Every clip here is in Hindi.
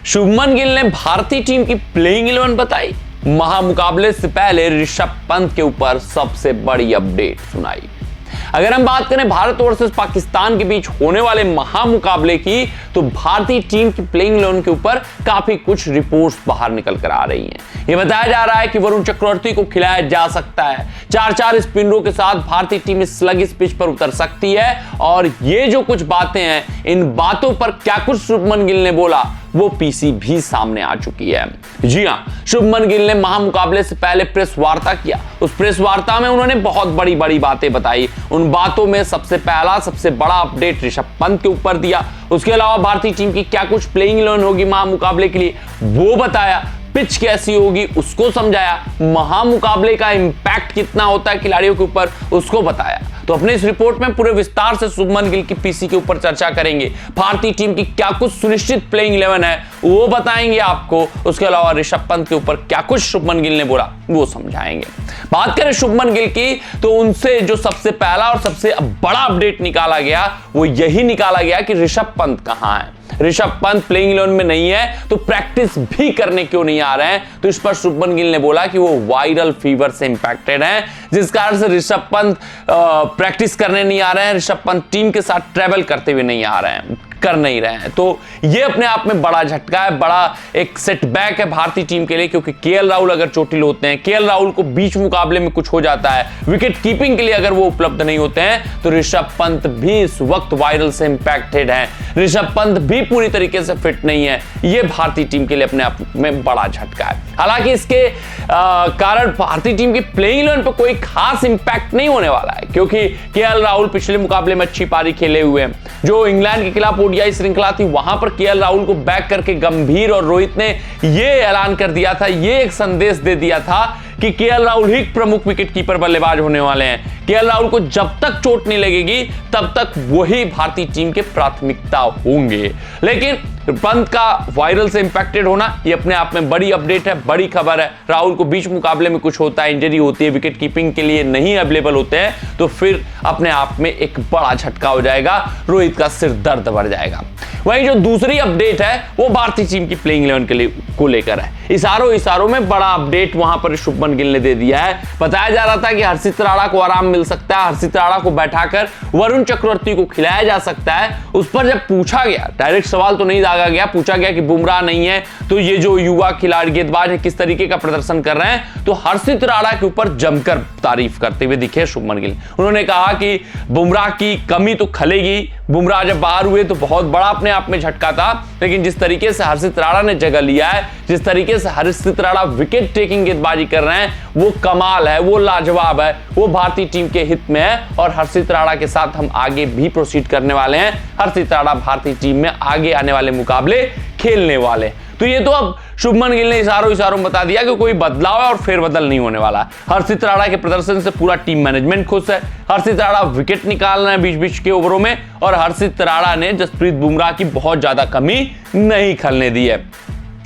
शुभमन गिल ने भारतीय टीम की प्लेइंग 11 बताई। महामुकाबले से पहले ऋषभ पंत के ऊपर सबसे बड़ी अपडेट सुनाई। अगर हम बात करें भारत वर्सेस पाकिस्तान के बीच होने वाले महामुकाबले की, तो भारतीय टीम की प्लेइंग 11 के ऊपर काफी कुछ रिपोर्ट्स बाहर निकल कर आ रही हैं। यह बताया जा रहा है कि वरुण चक्रवर्ती को खिलाया जा सकता है। 4-4 स्पिनरों के साथ भारतीय टीम इस स्लगिश पिच पर उतर सकती है। और ये जो कुछ बातें हैं, इन बातों पर क्या कुछ शुभमन गिल ने बोला, वो पीसी भी सामने आ चुकी है। जी हां, शुभमन गिल ने महामुकाबले से पहले प्रेस वार्ता किया। उस प्रेस वार्ता में उन्होंने बहुत बड़ी बड़ी बातें बताई। उन बातों में सबसे बड़ा अपडेट ऋषभ पंत के ऊपर दिया। उसके अलावा भारतीय टीम की क्या कुछ प्लेइंग 11 होगी महामुकाबले के लिए, वो बताया। पिच कैसी होगी उसको समझाया। महामुकाबले का इंपैक्ट कितना होता है खिलाड़ियों के ऊपर, उसको बताया। तो अपने इस रिपोर्ट में पूरे विस्तार से शुभमन गिल की पीसी के ऊपर चर्चा करेंगे। भारतीय टीम की क्या कुछ सुनिश्चित प्लेइंग 11 है वो बताएंगे आपको। उसके अलावा ऋषभ पंत के ऊपर क्या कुछ शुभमन गिल ने बोला वो समझाएंगे। बात करें शुभमन गिल की, तो उनसे जो सबसे पहला और सबसे बड़ा अपडेट निकाला गया वो यही निकाला गया कि ऋषभ पंत कहां है। ऋषभ पंत प्लेइंग 11 में नहीं है तो प्रैक्टिस भी करने क्यों नहीं आ रहे हैं। तो इस पर शुभमन गिल ने बोला कि वो वायरल फीवर से इंपैक्टेड हैं, जिस कारण से ऋषभ पंत प्रैक्टिस करने नहीं आ रहे हैं। ऋषभ पंत टीम के साथ ट्रैवल करते हुए नहीं आ रहे हैं, कर नहीं रहे हैं। तो ये अपने आप में बड़ा झटका है, बड़ा एक सेटबैक है भारतीय टीम के लिए, क्योंकि केएल राहुल अगर चोटिल होते हैं, केएल राहुल को बीच मुकाबले में कुछ हो जाता है, विकेट कीपिंग के लिए अगर वो उपलब्ध नहीं होते हैं, तो ऋषभ पंत भी इस वक्त वायरल से इंपैक्टेड हैं। ऋषभ पंत भी पूरी तरीके से फिट नहीं है। ये भारतीय टीम के लिए अपने आप में बड़ा झटका है। हालांकि इसके कारण भारतीय टीम की प्लेइंग 11 पर कोई खास इंपैक्ट नहीं होने वाला है, क्योंकि केएल राहुल पिछले मुकाबले में अच्छी पारी खेले हुए हैं। जो इंग्लैंड के खिलाफ ओडीआई श्रृंखला थी, वहां पर केएल राहुल को बैक करके गंभीर और रोहित ने यह ऐलान कर दिया था, यह एक संदेश दे दिया था कि केएल राहुल ही प्रमुख विकेटकीपर बल्लेबाज होने वाले हैं। केएल राहुल को जब तक चोट नहीं लगेगी तब तक वही भारतीय टीम के प्राथमिकता होंगे। लेकिन पंत का वायरल से इंपैक्टेड होना ये अपने आप में बड़ी अपडेट है, बड़ी खबर है। राहुल को बीच मुकाबले में कुछ होता है, इंजरी होती है, विकेट कीपिंग के लिए नहीं अवेलेबल होते हैं, तो फिर अपने आप में एक बड़ा झटका हो जाएगा, रोहित का सिर दर्द बढ़ जाएगा। वहीं जो दूसरी अपडेट है वो भारतीय टीम की प्लेइंग 11 के लिए को लेकर है। इशारों में बड़ा अपडेट वहां पर शुभमन गिल ने दे दिया है। बताया जा रहा था कि हर्षित राणा को आराम मिल सकता है, हर्षित राणा को बैठाकर वरुण चक्रवर्ती को खिलाया जा सकता है। उस पर जब पूछा गया, डायरेक्ट सवाल तो नहीं दागा गया, पूछा गया कि बुमराह नहीं है तो ये जो युवा खिलाड़ी गेंदबाज है किस तरीके का प्रदर्शन कर रहे हैं, तो हर्षित राणा के ऊपर जमकर तारीफ करते हुए दिखे शुभमन गिल। उन्होंने कहा कि बुमराह की कमी तो खलेगी, बुमराह जब बाहर हुए तो बहुत बड़ा अपने आप में झटका था, लेकिन जिस तरीके से हर्षित राणा ने जगह लिया है, जिस तरीके से हर्षित राणा विकेट टेकिंग गेंदबाजी कर रहे हैं, वो कमाल है, वो लाजवाब है, वो भारतीय टीम के हित में है। और हर्षित राणा के साथ हम आगे भी प्रोसीड करने वाले हैं। हर्षित राणा भारतीय टीम में आगे आने वाले मुकाबले खेलने वाले। तो ये तो अब शुभमन गिल ने इशारों में बता दिया कि कोई बदलाव है और फेरबदल नहीं होने वाला। हर्षित राणा के प्रदर्शन से पूरा टीम मैनेजमेंट खुश है। हर्षित राणा विकेट निकाल रहे हैं बीच बीच के ओवरों में, और हर्षित राणा ने जसप्रीत बुमराह की बहुत ज्यादा कमी नहीं खलने दी है।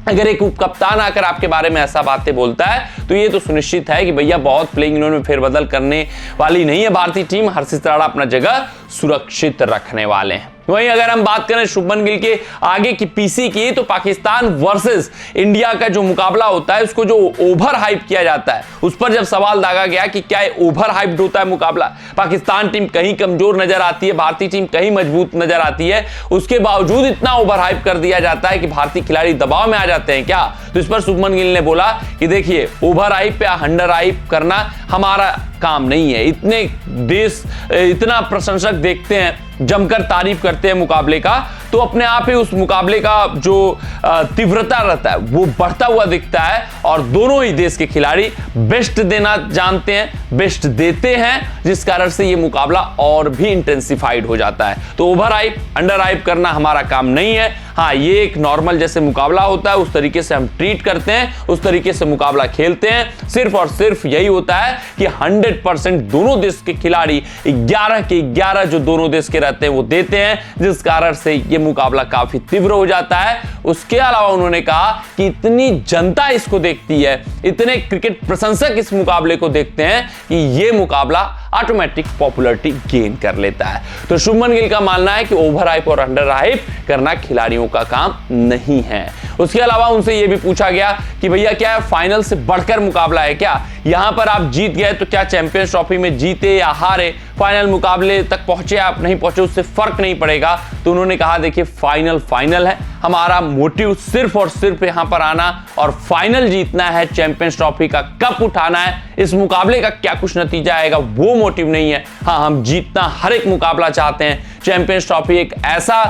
अगर एक उपकप्तान आकर आपके बारे में ऐसा बातें बोलता है तो ये तो सुनिश्चित है कि भैया बहुत प्लेइंग 11 में फेरबदल करने वाली नहीं है भारतीय टीम। हर्षित राणा अपना जगह सुरक्षित रखने वाले हैं। वहीं अगर हम बात करें शुभमन गिल के आगे की पीसी की, तो पाकिस्तान वर्सेस इंडिया का जो मुकाबला होता है उसको जो ओवर हाइप किया जाता है, उस पर जब सवाल दागा गया कि क्या ओवर हाइप्ड होता है मुकाबला, पाकिस्तान टीम कहीं कमजोर नजर आती है, भारतीय टीम कहीं मजबूत नजर आती है, उसके बावजूद इतना ओवर हाइप कर दिया जाता है कि भारतीय खिलाड़ी दबाव में आ जाते हैं क्या। तो इस पर शुभमन गिल ने बोला कि देखिए, ओवर हाइप या अंडर हाइप करना हमारा काम नहीं है। इतने देश इतना प्रशंसक देखते हैं, जमकर तारीफ करते हैं मुकाबले का, तो अपने आप ही उस मुकाबले का जो तीव्रता रहता है वो बढ़ता हुआ दिखता है। और दोनों ही देश के खिलाड़ी बेस्ट देना जानते हैं, बेस्ट देते हैं, जिस कारण से ये मुकाबला और भी इंटेंसिफाइड हो जाता है। तो ओवर हाइप अंडर हाइप करना हमारा काम नहीं है। हाँ, ये एक नॉर्मल जैसे मुकाबला होता है उस तरीके से हम ट्रीट करते हैं, उस तरीके से मुकाबला खेलते हैं। सिर्फ और सिर्फ यही होता है कि 100% दोनों देश के खिलाड़ी 11 के 11 जो दोनों देश के रहते हैं वो देते हैं, जिस कारण से ये मुकाबला काफी तीव्र हो जाता है। उसके अलावा उन्होंने कहा कि इतनी जनता इसको देखती है, इतने क्रिकेट प्रशंसक इस मुकाबले को देखते हैं कि यह मुकाबला ऑटोमेटिक पॉपुलैरिटी गेन कर लेता है। तो शुभमन गिल का मानना है कि ओवर हाइप और अंडर हाइप करना खिलाड़ियों का काम नहीं है। उसके अलावा उनसे यह भी पूछा गया कि भैया क्या फाइनल से बढ़कर मुकाबला है क्या? यहां पर आप जीत गए तो क्या चैंपियंस ट्रॉफी में जीते या हारे, फाइनल मुकाबले तक पहुंचे आप नहीं पहुंचे, उससे फर्क नहीं पड़ेगा। तो उन्होंने कहा देखिए फाइनल फाइनल है, हमारा मोटिव सिर्फ और सिर्फ यहां पर आना और फाइनल जीतना है, चैंपियंस ट्रॉफी का कप उठाना है। इस मुकाबले का क्या कुछ नतीजा आएगा वो मोटिव नहीं है। हाँ, हम जीतना हर एक मुकाबला चाहते हैं। चैंपियंस ट्रॉफी एक ऐसा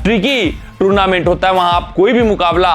ट्रिकी टूर्नामेंट होता है, वहां आप कोई भी मुकाबला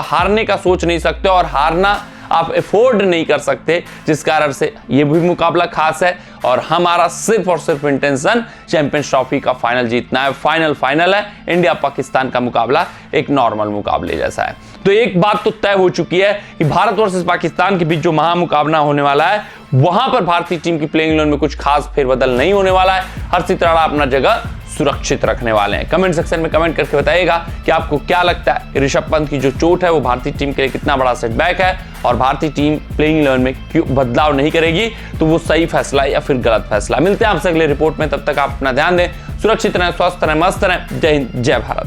हारने का सोच नहीं सकते और हारना आप अफोर्ड नहीं कर सकते, जिस कारण से यह भी मुकाबला खास है। और हमारा सिर्फ और सिर्फ इंटेंशन चैंपियंस ट्रॉफी का फाइनल जीतना है। फाइनल फाइनल है, इंडिया पाकिस्तान का मुकाबला एक नॉर्मल मुकाबले जैसा है। तो एक बात तो तय हो चुकी है कि भारत वर्सेस पाकिस्तान के बीच जो महामुकाबला होने वाला है, वहां पर भारतीय टीम की प्लेइंग 11 में कुछ खास फेरबदल नहीं होने वाला है। हर्षित राणा अपना जगह सुरक्षित रखने वाले हैं। कमेंट सेक्शन में कमेंट करके बताइएगा कि आपको क्या लगता है ऋषभ पंत की जो चोट है वो भारतीय टीम के लिए कितना बड़ा सेटबैक है और भारतीय टीम प्लेइंग 11 में क्यों बदलाव नहीं करेगी, तो वो सही फैसला या फिर गलत फैसला। मिलते हैं आपसे अगले रिपोर्ट में, तब तक आप अपना ध्यान दें, सुरक्षित रहें, स्वस्थ रहें, मस्त रहें। जय हिंद, जय भारत।